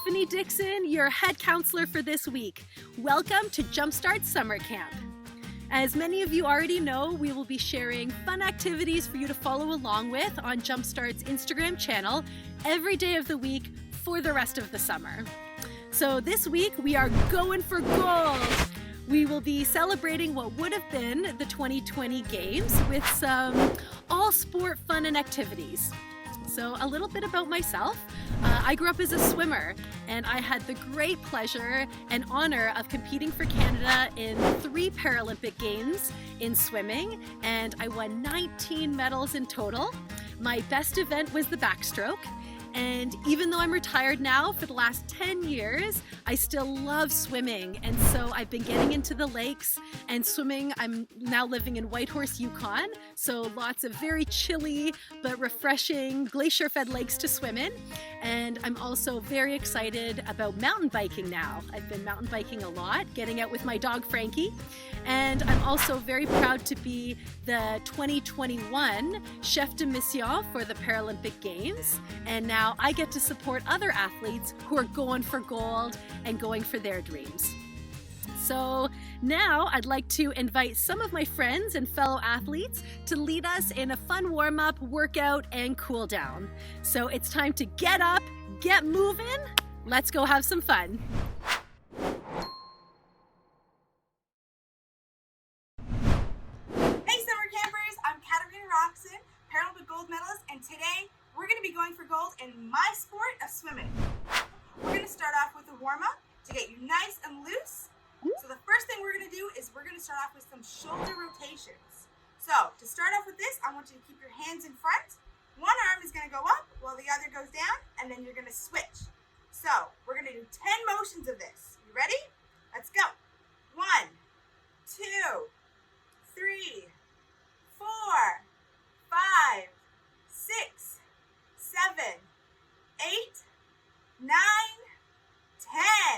Stephanie Dixon, your head counselor for this week. Welcome to Jumpstart Summer Camp. As many of you already know, we will be sharing fun activities for you to follow along with on Jumpstart's Instagram channel every day of the week for the rest of the summer. So this week we are going for gold. We will be celebrating what would have been the 2020 games with some all-sport fun and activities. So a little bit about myself. I grew up as a swimmer, and I had the great pleasure and honor of competing for Canada in 3 Paralympic Games in swimming, and I won 19 medals in total. My best event was the backstroke. And even though I'm retired now for the last 10 years, I still love swimming. And so I've been getting into the lakes and swimming. I'm now living in Whitehorse, Yukon. So lots of very chilly but refreshing glacier-fed lakes to swim in. And I'm also very excited about mountain biking now. I've been mountain biking a lot, getting out with my dog Frankie. And I'm also very proud to be the 2021 chef de mission for the Paralympic Games. And now I get to support other athletes who are going for gold and going for their dreams. So now I'd like to invite some of my friends and fellow athletes to lead us in a fun warm-up, workout, and cool down. So it's time to get up, get moving. Let's go have some fun. Hey Summer Campers, I'm Katarina Roxon, Paralympic gold medalist, and today we're going to be going for gold in my sport of swimming. We're going to start off with a warm-up to get you nice and loose. So the first thing we're going to do is we're going to start off with some shoulder rotations. So to start off with this, I want you to keep your hands in front. One arm is going to go up while the other goes down, and then you're going to switch. So we're going to do 10 motions of this. You ready? Let's go. 1, 2, 3, 4, 5, 6, 7, 8, 9,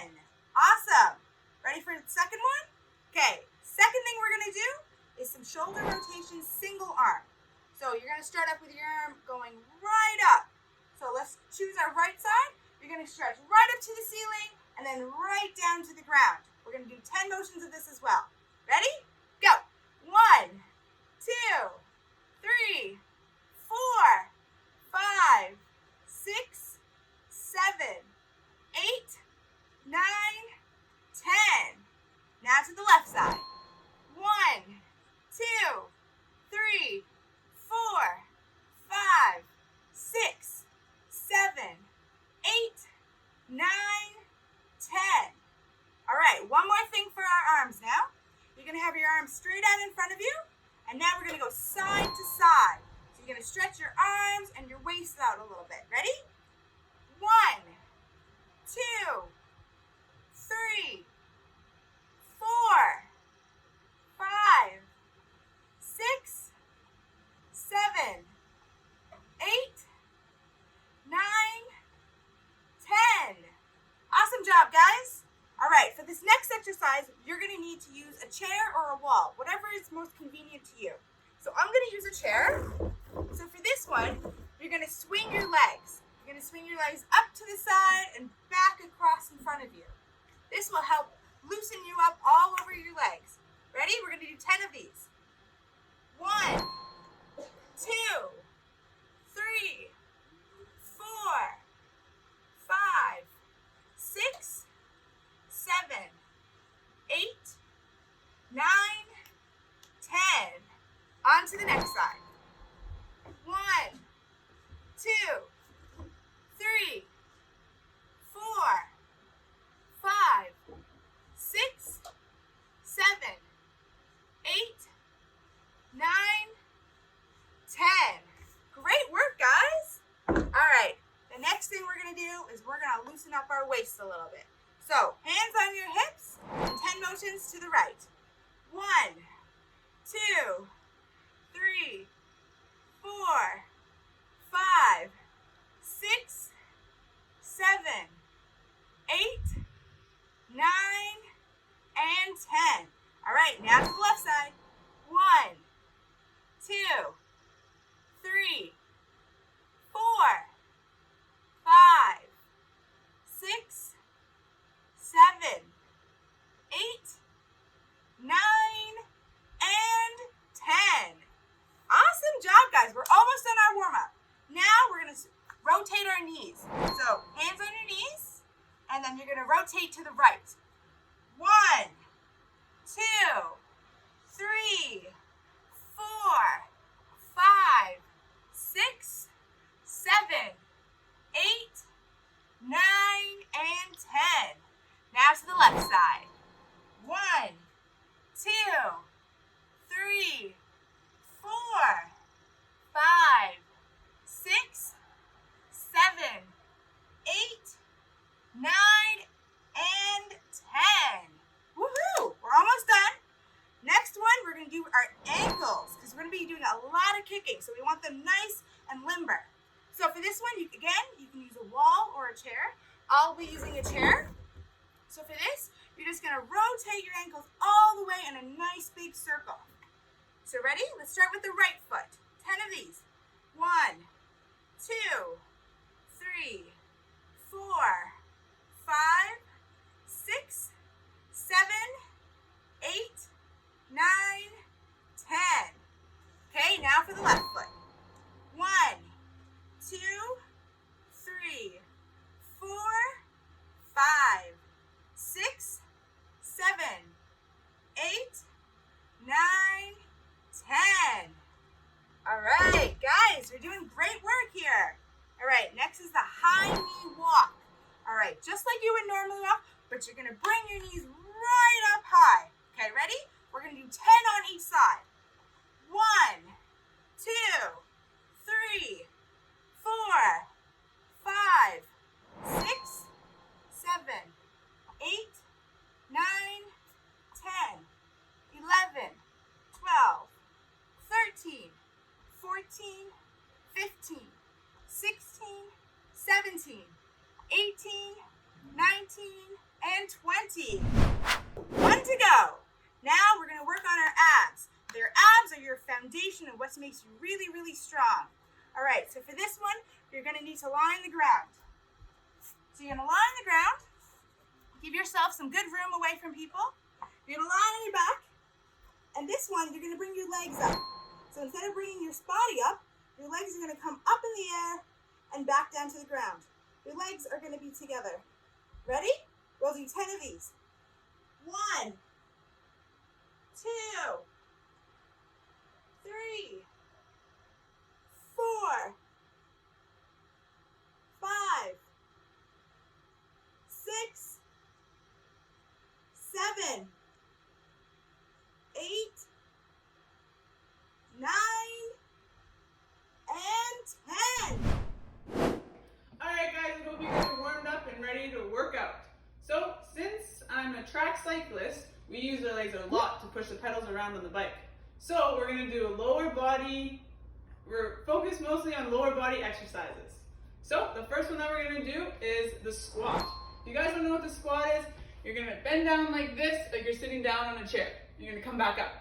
10. Awesome. Ready for the second one? Okay, second thing we're going to do is some shoulder rotations, single arm. So you're going to start off with your arm going right up. So let's choose our right side. You're going to stretch right up to the ceiling and then right down to the ground. We're going to do 10 motions of this as well. Ready? Go. 1, 2, 3, 4, 5, 6, 7, 8, 9, 10. Now to the left side. 1, 2, 3, 4, 5, 6, 7, 8, 9, 10. All right, one more thing for our arms now. You're going to have your arms straight out in front of you, and now we're going to go side to side. So you're going to stretch your arms and your waist out a little bit. Ready? 1, 2, 3, 4, 5, 6, 7, 8, 9, 10. Awesome job, guys. All right, for this next exercise, you're going to need to use a chair or a wall, whatever is most convenient to you. So I'm going to use a chair. So for this one, you're going to swing your legs. You're going to swing your legs up to the side and back across in front of you. This will help loosen you up all over your legs. Ready? We're going to do 10 of these. 1, 2, 3, 4, 5, 6, 7, 8, 9, 10. On to the next side. 1, 2, 3, 4, 5, 6, 7, 8, 9, 10. Great work, guys. All right, the next thing we're going to do is we're going to loosen up our waist a little bit. So, hands on your hips and 10 motions to the right. 1, 2, 3, 4, 5, 6, 7, 8, 9, and 10. All right, now to the left side. 1, 2, 3, 4, 5, 6, rotate our knees. So hands on your knees, and then you're going to rotate to the right. 1, 2, 3, 4, 5, 6, 7, 8, 9, and 10. Now to the left side. 1, 2, 3, 4, 5, 6, 7, 8, 9, and 10. Woohoo! We're almost done. Next one, we're going to do our ankles because we're going to be doing a lot of kicking, so we want them nice and limber. So for this one, you can use a wall or a chair. I'll be using a chair. So for this, you're just going to rotate your ankles all the way in a nice big circle. So ready? Let's start with the right foot. 10 of these. 1, 2, 3, 4, 5, 6, 7, 8, 9, 10. Okay, now for the left foot. 1, 2, 3, 4, 5, 6, 7, 8, 9, 10. All right, guys, we're doing great work here. All right, next is the high knee walk. All right, just like you would normally walk, but you're going to bring your knees right up high. Okay, ready? We're going to do 10 on each side. 1, 2, 3, 4, 5, 6, 7, 8, 9, 10, 11, 12, 13, 14, 15, 16, 17, 18, 19, and 20. 1 to go. Now we're going to work on our abs. Your abs are your foundation of what makes you really, really strong. All right, so for this one, you're going to need to lie on the ground. So you're going to lie on the ground. Give yourself some good room away from people. You're going to lie on your back. And this one, you're going to bring your legs up. So instead of bringing your body up, your legs are going to come up in the air and back down to the ground. Your legs are going to be together. Ready? We'll do 10 of these. 1, 2, 3, 4, 5, 6, 7, 8, 9, and 10. All right, guys, I hope you guys are warmed up and ready to work out. So, since I'm a track cyclist, we use our legs a lot to push the pedals around on the bike. So, we're going to do we're focused mostly on lower body exercises. So, the first one that we're going to do is the squat. If you guys don't know what the squat is, you're going to bend down like this, like you're sitting down on a chair. You're going to come back up.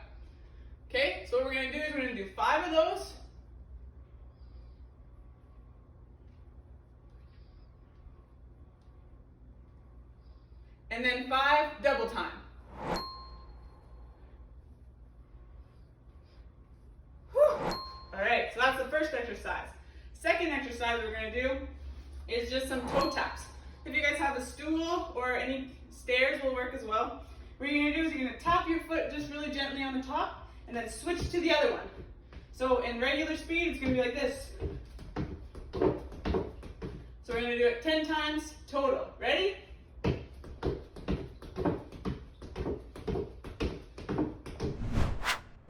Okay, so what we're going to do is we're going to do 5 of those. And then 5 double time. Whew. All right, so that's the first exercise. Second exercise we're going to do is just some toe taps. If you guys have a stool or any stairs will work as well. What you're going to do is you're going to tap your foot just really gently on the top and then switch to the other one. So in regular speed, it's going to be like this. So we're going to do it 10 times total. Ready?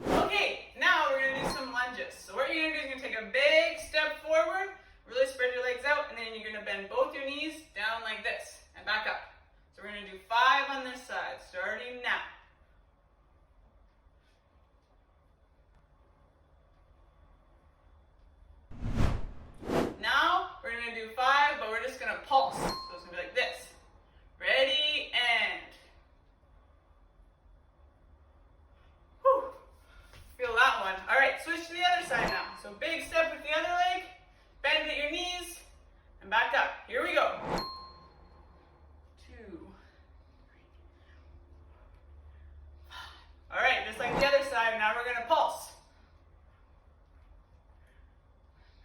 Okay, now we're going to do some lunges. So what you're going to do is you're going to take a big step forward, really spread your legs out, and then you're going to bend both your knees down like this and back up. So we're going to do 5 on this side, starting now. Now we're going to do 5, but we're just going to pulse. So it's going to be like this. Ready, and. Whew. Feel that one. All right, switch to the other side now. So big step with the other leg, bend at your knees, and back up. Here we go. 2, 3, 5. All right, just like the other side, now we're going to pulse.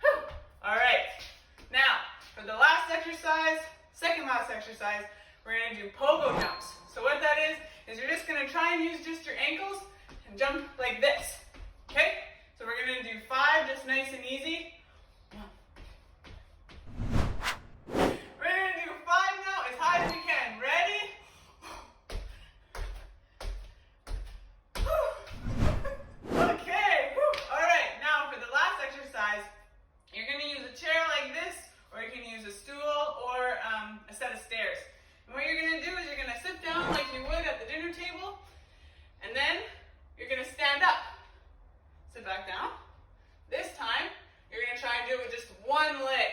Whew. All right, now exercise, we're going to do pogo jumps. So what that is you're just going to try and use just your ankles and jump like this. Okay? So we're going to do 5 just nice and easy. We're going to do 5 now as high as we can. Ready? Okay. All right. Now for the last exercise, you're going to use a chair like this, or you can use a stool or a set of stairs. And what you're going to do is you're going to sit down like you would at the dinner table, and then you're going to stand up. Sit back down. This time, you're going to try and do it with just one leg.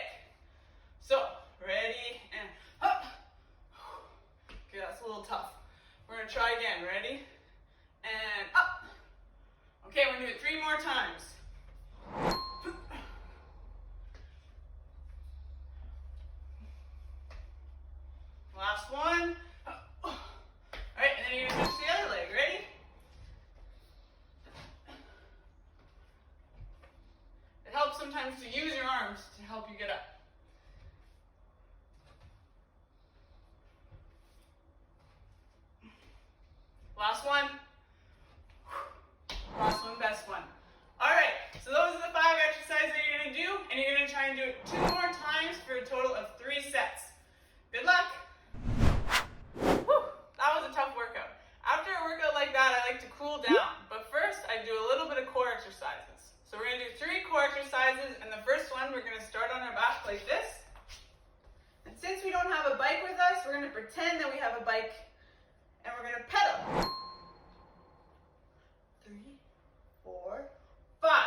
So, ready, and up. Okay, that's a little tough. We're going to try again. Ready, and up. Okay, we're going to do it 3 more times. Last one. All right, and then you're going to switch the other leg. Ready? It helps sometimes to use your arms to help you get up. Last one. Last one, best one. All right, so those are the 5 exercises that you're going to do, and you're going to try and do it 2 more times for a total of 3 sets. Good luck. Whew, that was a tough workout. After a workout like that, I like to cool down, but first I do a little bit of core exercises. So we're going to do 3 core exercises, and the first one we're going to start on our back like this. And since we don't have a bike with us, we're going to pretend that we have a bike, and we're going to pedal. 3, 4, 5.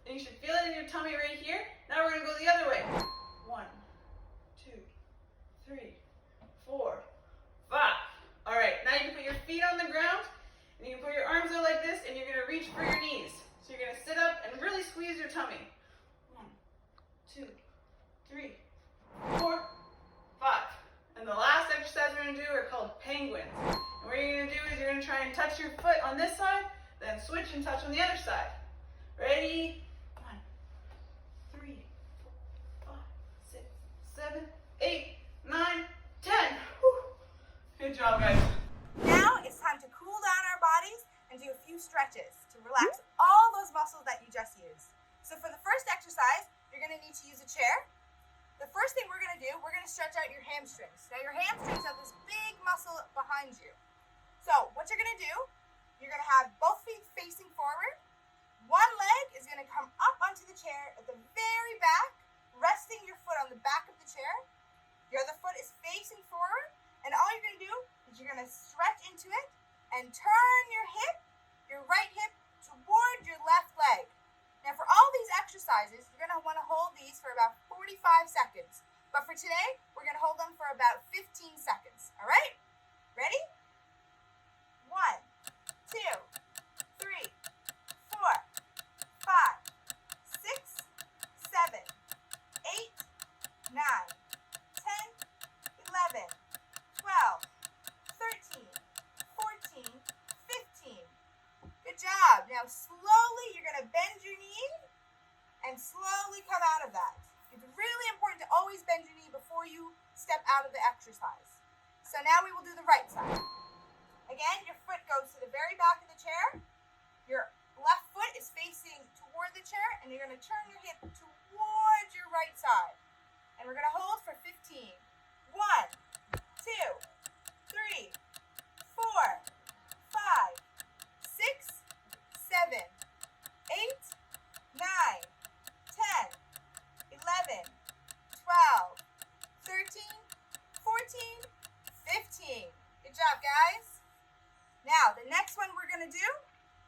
And you should feel it in your tummy right here. Now we're going to go the other way. 1, 2, 3, 4, 5. All right, now you can put your feet on the ground, and you can put your arms out like this, and you're going to reach for your knees. So you're going to sit up and really squeeze your tummy. 1, 2, 3, 4, 5. And the last exercise we're going to do are called penguins. And what you're going to do is you're going to try and touch your foot on this side, then switch and touch on the other side. Ready? 1, 3, 4, 5, 6, 7, 8, 9, 10. Whew. Good job, guys. Now it's time to cool down our bodies and do a few stretches to relax all those muscles that you just used. So for the first exercise, you're going to need to use a chair. The first thing we're going to do, we're going to stretch out your hamstrings. Now your hamstrings have this big muscle behind you. So what you're going to do, you're going to have both feet facing forward. One leg is going to come up onto the chair at the very back, resting your foot on the back of the chair. Your other foot is facing forward, and all you're going to do is you're going to stretch into it and turn your right hip toward your left leg. Now for all these exercises, you're going to want to hold these for about 45 seconds. But for today, we're going to hold them for about 15 seconds. All right? Ready? 1, 2, 3, 4, 5, 6, 7, 8, 9, 10, 11, 12, 13, 14, 15. Good job. Now slowly, you're going to bend your knee and slowly come out of that. It's really important to always bend your knee before you step out of the exercise. So now we will do the right side. Again, your foot goes to the very back of the chair. Your left foot is facing toward the chair, and you're going to turn your hip towards your right side. And we're going to hold for 15. 1, 2, 3, 4, 5, 6, 7, 8, 9, 10, 11, 12, 13, 14, 15. Good job, guys. Now, the next one we're going to do,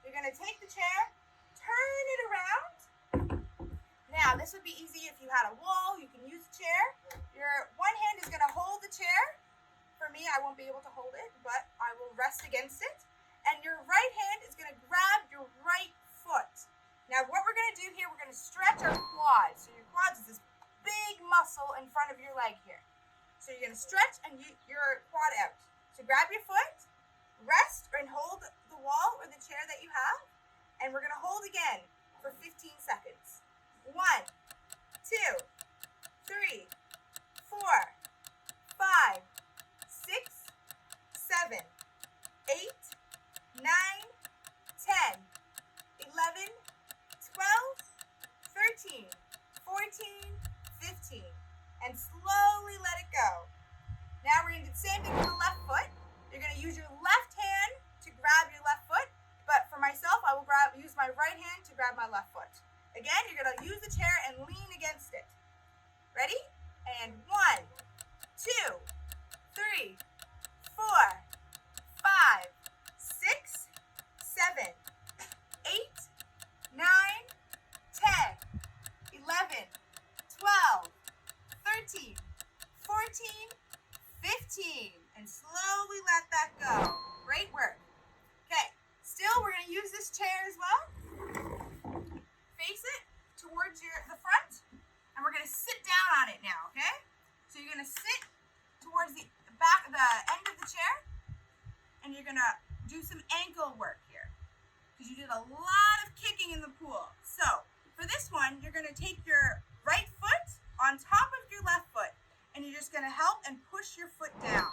you're going to take the chair, turn it around. Now, this would be easy if you had a wall. You can use a chair. Your one hand is going to hold the chair. For me, I won't be able to hold it, but I will rest against it. And your right hand is going to grab your right foot. Now, what we're going to do here, we're going to stretch our quads. So your quads is this big muscle in front of your leg here. So you're going to stretch and your quad out. So grab your foot, rest and hold the wall or the chair that you have, and we're going to hold again for 15 seconds. 1, 2, 3, 4, 5, 6, 7, 8, 9, 10, 11, 12, 13, 14, 15. And slowly let it go. Now we're going to do the same thing with the left foot. You're going to use your left hand to grab your left foot. But for myself, I will use my right hand to grab my left foot. Again, you're going to use the chair and lean against it. Ready? And 1, 2, 3, 4, 5, 6, 7, 8, 9, 10, 11, 12, 13, 14, 15. And slowly let that go. Great work. Okay, still we're going to use this chair as well. Face it towards the front. And we're going to sit down on it now, okay? So you're going to sit towards the end of the chair. And you're going to do some ankle work here. Because you did a lot of kicking in the pool. So for this one, you're going to take your right foot on top of your left foot. And you're just going to help and push your foot down.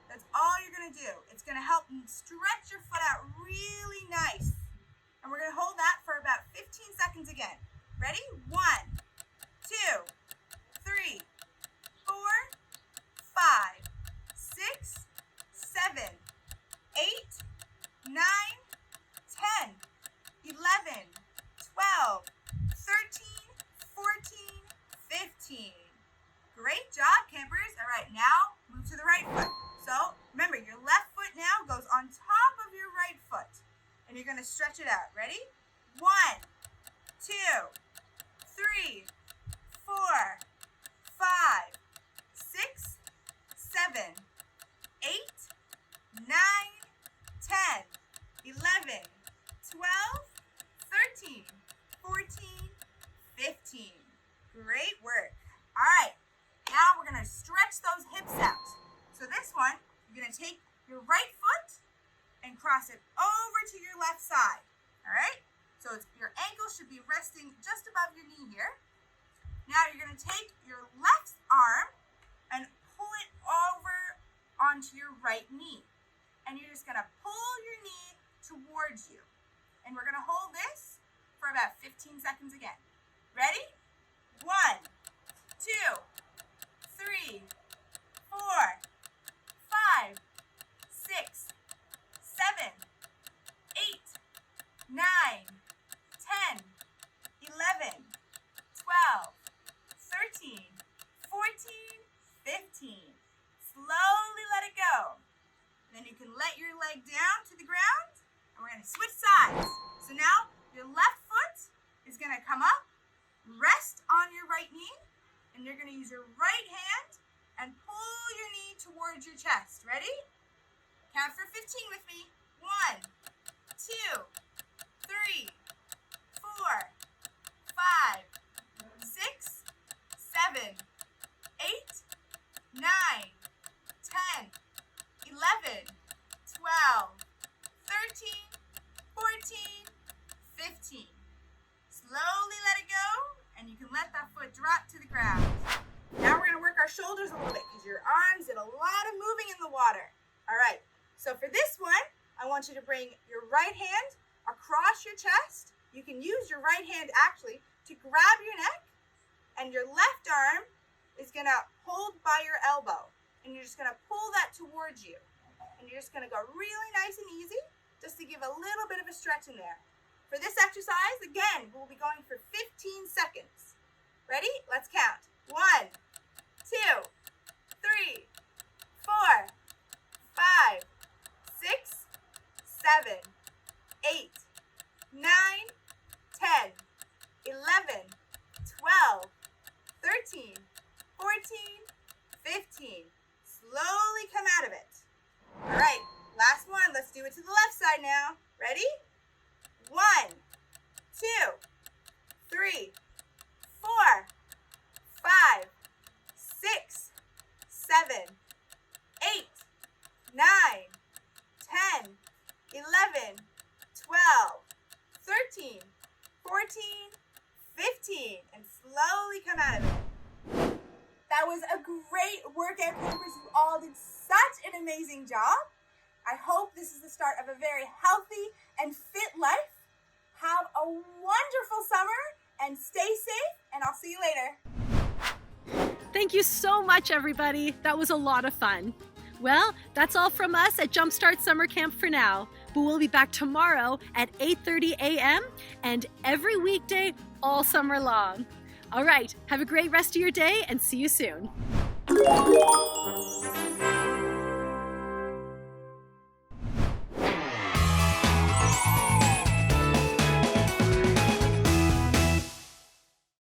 That's all you're going to do. It's going to help stretch your foot out really nice. And we're going to hold that for about 15 seconds again. Ready? 1, 2, 3, 4, 5, 6, 7, 8, 9, 10, 11, 12, 13, 14, 15. Great job, campers. All right, now move to the right foot. So remember, your left foot now goes on top of your right foot. And you're going to stretch it out. Ready? 1, 2, 3, 4, 5, 6, 7, 8, 9, 10, 11, 12, 13, 14, 15. Great work. All right. Now we're going to stretch those hips out. So this one, you're going to take your right foot and cross it over to your left side. All right? So your ankle should be resting just above your knee here. Now you're going to take your left arm and pull it over onto your right knee. And you're just going to pull your knee towards you. And we're going to hold this for about 15 seconds again. Ready? 1, 2, 3, 4, 5, 6, 7, 8, 9, 10, 11, 12, 13, 14, 15. Slowly let it go. Then you can let your leg down to the ground, and we're going to switch sides. So now your left foot is going to come up, rest on your right knee, and you're going to use your right hand and pull your knee towards your chest. Ready? Count for 15 with me. 1, 2, 3, 4, 5, 6, 7, 8, 9, 10, 11, 12, 13, 14, 15. Slowly let it go, and you can let that foot drop to the ground. Now we're going to work our shoulders a little bit because your arms did a lot of moving in the water. All right, so for this one, I want you to bring your right hand across your chest. You can use your right hand actually to grab your neck, and your left arm is going to hold by your elbow, and you're just going to pull that towards you. And you're just going to go really nice and easy just to give a little bit of a stretch in there. For this exercise, again, we'll be going for 15 seconds. Ready? Let's count. 1, 2, 3, 4, 5, 6, 7, 8, 9, 10, 11, 12, 13, 14, 15. Slowly come out of it. All right, last one. Let's do it to the left side now. Ready? 1, 2, 3, 4, 5, 6, 7, 8, 9, 10, 11, 12, 13, 14, 15, and slowly come out of it. That was a great workout, campers. You all did such an amazing job. I hope this is the start of a very healthy and fit life. Have a wonderful summer and stay safe, and I'll see you later. Thank you so much, everybody. That was a lot of fun. Well, that's all from us at Jumpstart Summer Camp for now, but we'll be back tomorrow at 8:30 a.m. and every weekday all summer long. All right, have a great rest of your day and see you soon.